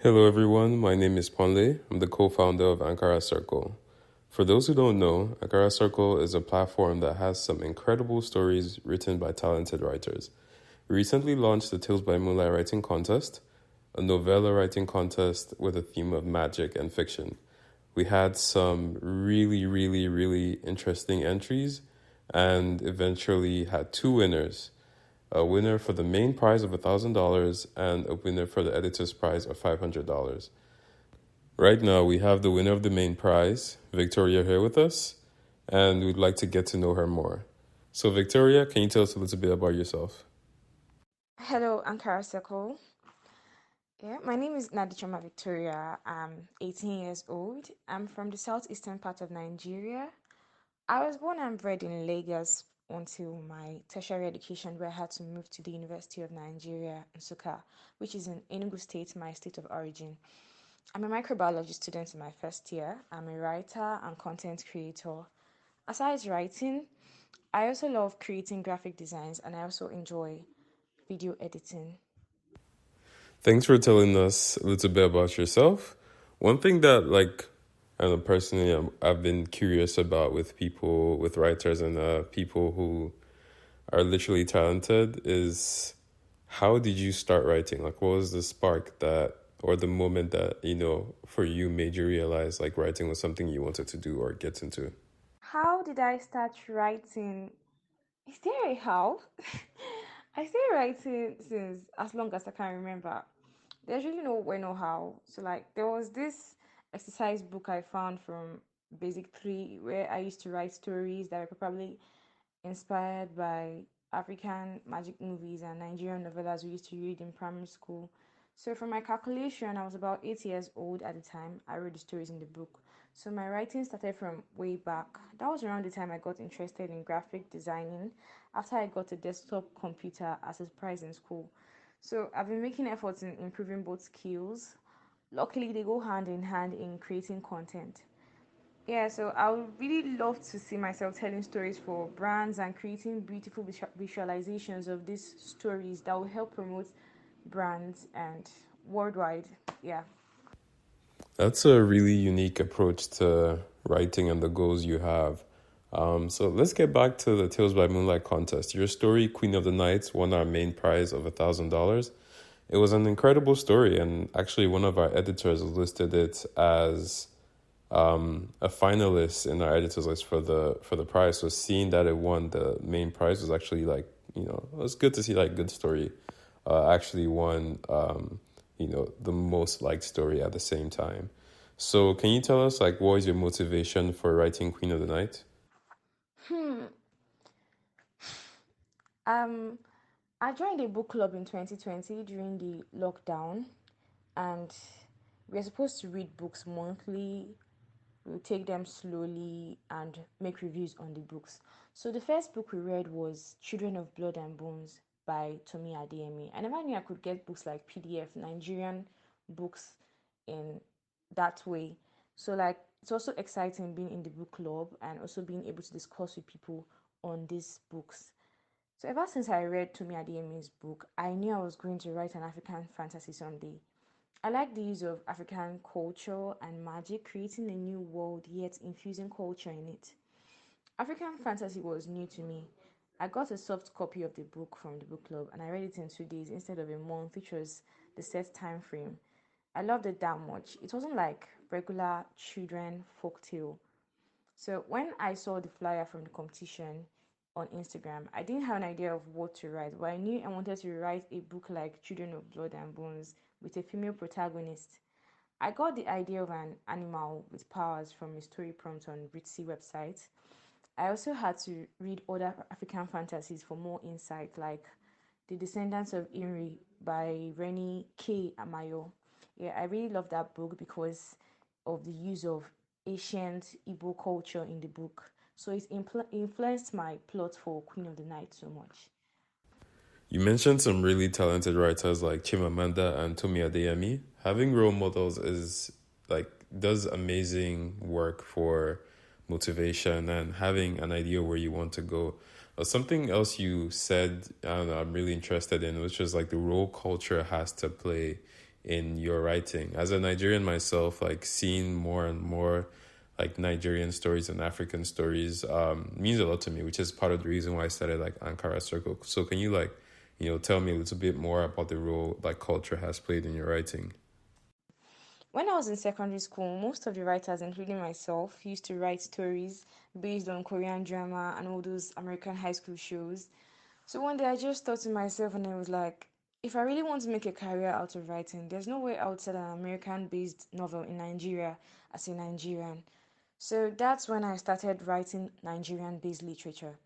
Hello, everyone. My name is Ponle. I'm the co founder of Ankara Circle. For those who don't know, Ankara Circle is a platform that has some incredible stories written by talented writers. We recently launched the Tales by Moonlight Writing Contest, a novella writing contest with a theme of magic and fiction. We had some really interesting entries and eventually had two winners, a winner for the main prize of $1,000 and a winner for the editor's prize of $500. Right now, we have the winner of the main prize, Victoria, here with us, and we'd like to get to know her more. So, Victoria, can you tell us a little bit about yourself? Hello, Ankara Circle. Yeah, my name is Nnadi Victoria. I'm 18 years old. I'm from the southeastern part of Nigeria. I was born and bred in Lagos until my tertiary education, where I had to move to the University of Nigeria, Nsukka, which is in Enugu State, my state of origin. I'm a microbiology student in my first year. I'm a writer and content creator. Aside writing, I also love creating graphic designs and I also enjoy video editing. Thanks for telling us a little bit about yourself. One thing that, I know personally, I've been curious about with people, with writers and people who are literally talented is how did you start writing? Like, what was the spark that, or the moment that, for you made you realize like writing was something you wanted to do or get into? How did I start writing? Is there a how? I started writing since as long as I can remember. There's really no way, no how. So like there was this exercise book I found from Basic 3 where I used to write stories that were probably inspired by African magic movies and Nigerian novellas we used to read in primary school. So, from my calculation, I was about 8 years old at the time I read the stories in the book. So, my writing started from way back. That was around the time I got interested in graphic designing after I got a desktop computer as a prize in school. So, I've been making efforts in improving both skills. Luckily, they go hand in hand in creating content. Yeah, so I would really love to see myself telling stories for brands and creating beautiful visualizations of these stories that will help promote brands and worldwide. Yeah. That's a really unique approach to writing and the goals you have. So let's get back to the Tales by Moonlight contest. Your story, Queen of the Nights, won our main prize of $1,000. It was an incredible story, and actually, one of our editors listed it as a finalist in our editors list for the prize. So seeing that it won the main prize was actually it was good to see like good story actually won the most liked story at the same time. So can you tell us like what is your motivation for writing Queen of the Night? Hmm. Um, I joined a book club in 2020 during the lockdown, and we are supposed to read books monthly. We'll take them slowly and make reviews on the books. So the first book we read was Children of Blood and Bones by Tomi Adeyemi. I never knew I could get books like PDF, Nigerian books in that way. So like it's also exciting being in the book club and also being able to discuss with people on these books. So ever since I read Tomi Adeyemi's book, I knew I was going to write an African fantasy someday. I like the use of African culture and magic, creating a new world yet infusing culture in it. African fantasy was new to me. I got a soft copy of the book from the book club and I read it in 2 days instead of a month, which was the set time frame. I loved it that much. It wasn't like regular children folktale. So when I saw the flyer from the competition on Instagram, I didn't have an idea of what to write, but I knew I wanted to write a book like Children of Blood and Bones with a female protagonist. I got the idea of an animal with powers from a story prompt on Britzy website. I also had to read other African fantasies for more insight, like The Descendants of Imri by Reni K. Amayo. Yeah, I really love that book because of the use of ancient Igbo culture in the book. So it influenced my plot for Queen of the Night so much. You mentioned some really talented writers like Chimamanda and Tomi Adeyemi. Having role models is like does amazing work for motivation and having an idea where you want to go. Something else you said, I don't know, I'm really interested in, which is like the role culture has to play in your writing? As a Nigerian myself, like seeing more and more like Nigerian stories and African stories means a lot to me, which is part of the reason why I started like Ankara Circle. So can you like, tell me a little bit more about the role like culture has played in your writing? When I was in secondary school, most of the writers, including myself, used to write stories based on Korean drama and all those American high school shows. So one day I just thought to myself and I was like, if I really want to make a career out of writing, there's no way outside an American based novel in Nigeria as a Nigerian. So that's when I started writing Nigerian based literature.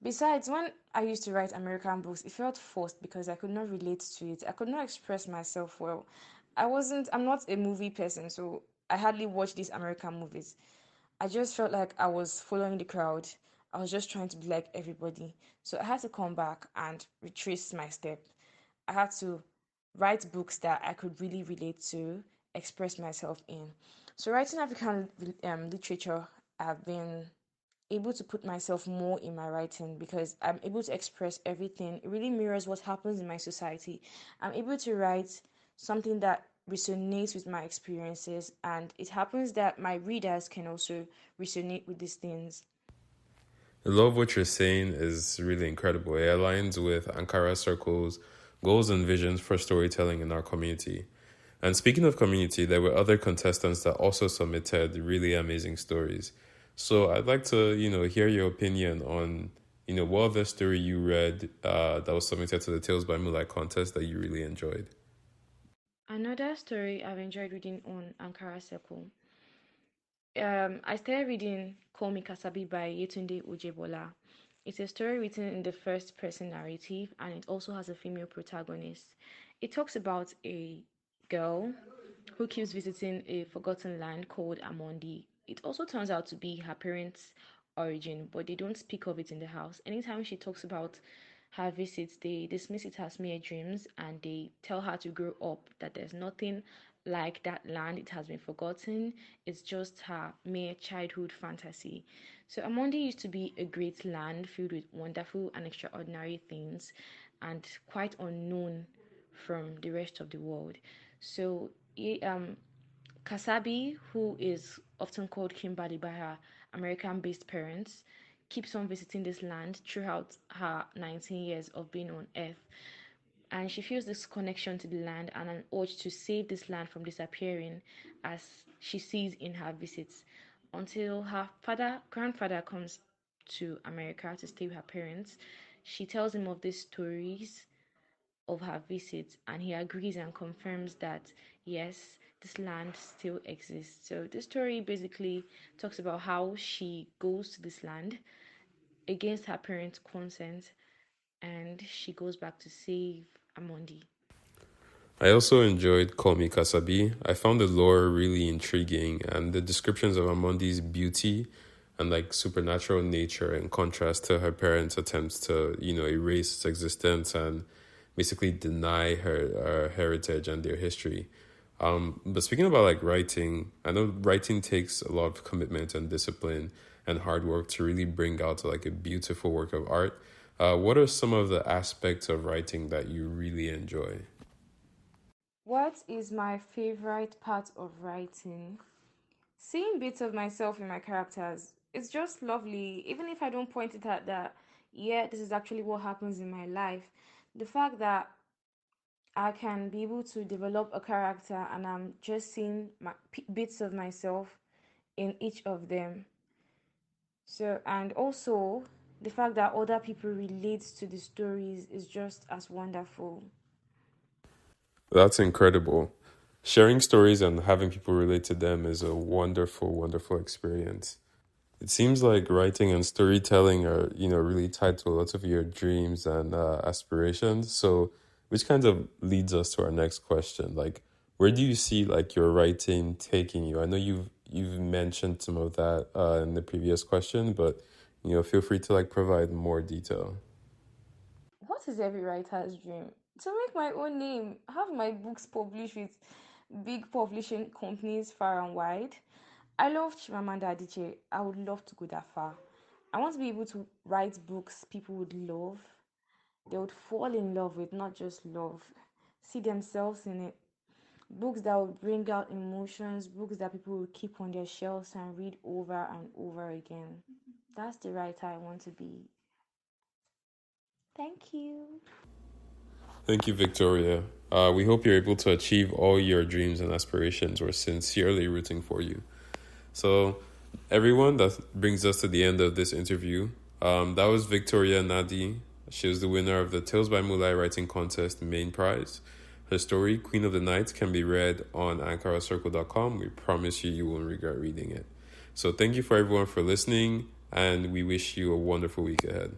Besides, when I used to write American books, it felt forced because I could not relate to it. I could not express myself well. I'm not a movie person, so I hardly watch these American movies. I just felt like I was following the crowd. I was just trying to be like everybody. So I had to come back and retrace my step. I had to write books that I could really relate to, express myself in. So writing African literature, I've been able to put myself more in my writing because I'm able to express everything. It really mirrors what happens in my society. I'm able to write something that resonates with my experiences, and it happens that my readers can also resonate with these things. I love what you're saying is really incredible. It aligns with Ankara Circle's goals and visions for storytelling in our community. And speaking of community, there were other contestants that also submitted really amazing stories. So I'd like to, hear your opinion on, what other story you read that was submitted to the Tales by Moonlight contest that you really enjoyed. Another story I've enjoyed reading on Ankara Circle. I started reading Call Me Kasabi by Yetunde Ojebola. It's a story written in the first person narrative and it also has a female protagonist. It talks about a girl who keeps visiting a forgotten land called Amondi. It also turns out to be her parents' origin, but they don't speak of it in the house. Anytime she talks about her visits, they dismiss it as mere dreams and they tell her to grow up, that there's nothing like that land, it has been forgotten, it's just her mere childhood fantasy. So Amondi used to be a great land filled with wonderful and extraordinary things and quite unknown from the rest of the world. So Kasabi, who is often called Kimberly by her American based parents, keeps on visiting this land throughout her 19 years of being on Earth. And she feels this connection to the land and an urge to save this land from disappearing as she sees in her visits until her grandfather comes to America to stay with her parents. She tells him of these stories of her visit and he agrees and confirms that yes, this land still exists. So this story basically talks about how she goes to this land against her parents' consent and she goes back to save Amondi. I also enjoyed Call Me Kasabi. I found the lore really intriguing and the descriptions of Amondi's beauty and like supernatural nature in contrast to her parents' attempts to, erase its existence and basically deny her heritage and their history. But speaking about like writing, I know writing takes a lot of commitment and discipline and hard work to really bring out like a beautiful work of art. What are some of the aspects of writing that you really enjoy? What is my favorite part of writing? Seeing bits of myself in my characters. It's just lovely, even if I don't point it at that, yeah, this is actually what happens in my life. The fact that I can be able to develop a character and I'm just seeing bits of myself in each of them. So, and also the fact that other people relate to the stories is just as wonderful. That's incredible. Sharing stories and having people relate to them is a wonderful, wonderful experience. It seems like writing and storytelling are, really tied to a lot of your dreams and aspirations. So, which kind of leads us to our next question. Like, where do you see like your writing taking you? I know you've mentioned some of that in the previous question, but feel free to like provide more detail. What is every writer's dream? To make my own name, have my books published with big publishing companies far and wide. I love Chimamanda Adichie. I would love to go that far. I want to be able to write books people would love. They would fall in love with, not just love, see themselves in it. Books that will bring out emotions, books that people will keep on their shelves and read over and over again. That's the writer I want to be. Thank you. Thank you, Victoria. We hope you're able to achieve all your dreams and aspirations. We're sincerely rooting for you. So, everyone, that brings us to the end of this interview. That was Victoria Nnadi. She was the winner of the Tales by Moonlight Writing Contest main prize. Her story, Queen of the Night, can be read on AnkaraCircle.com. We promise you, you won't regret reading it. So thank you for everyone for listening, and we wish you a wonderful week ahead.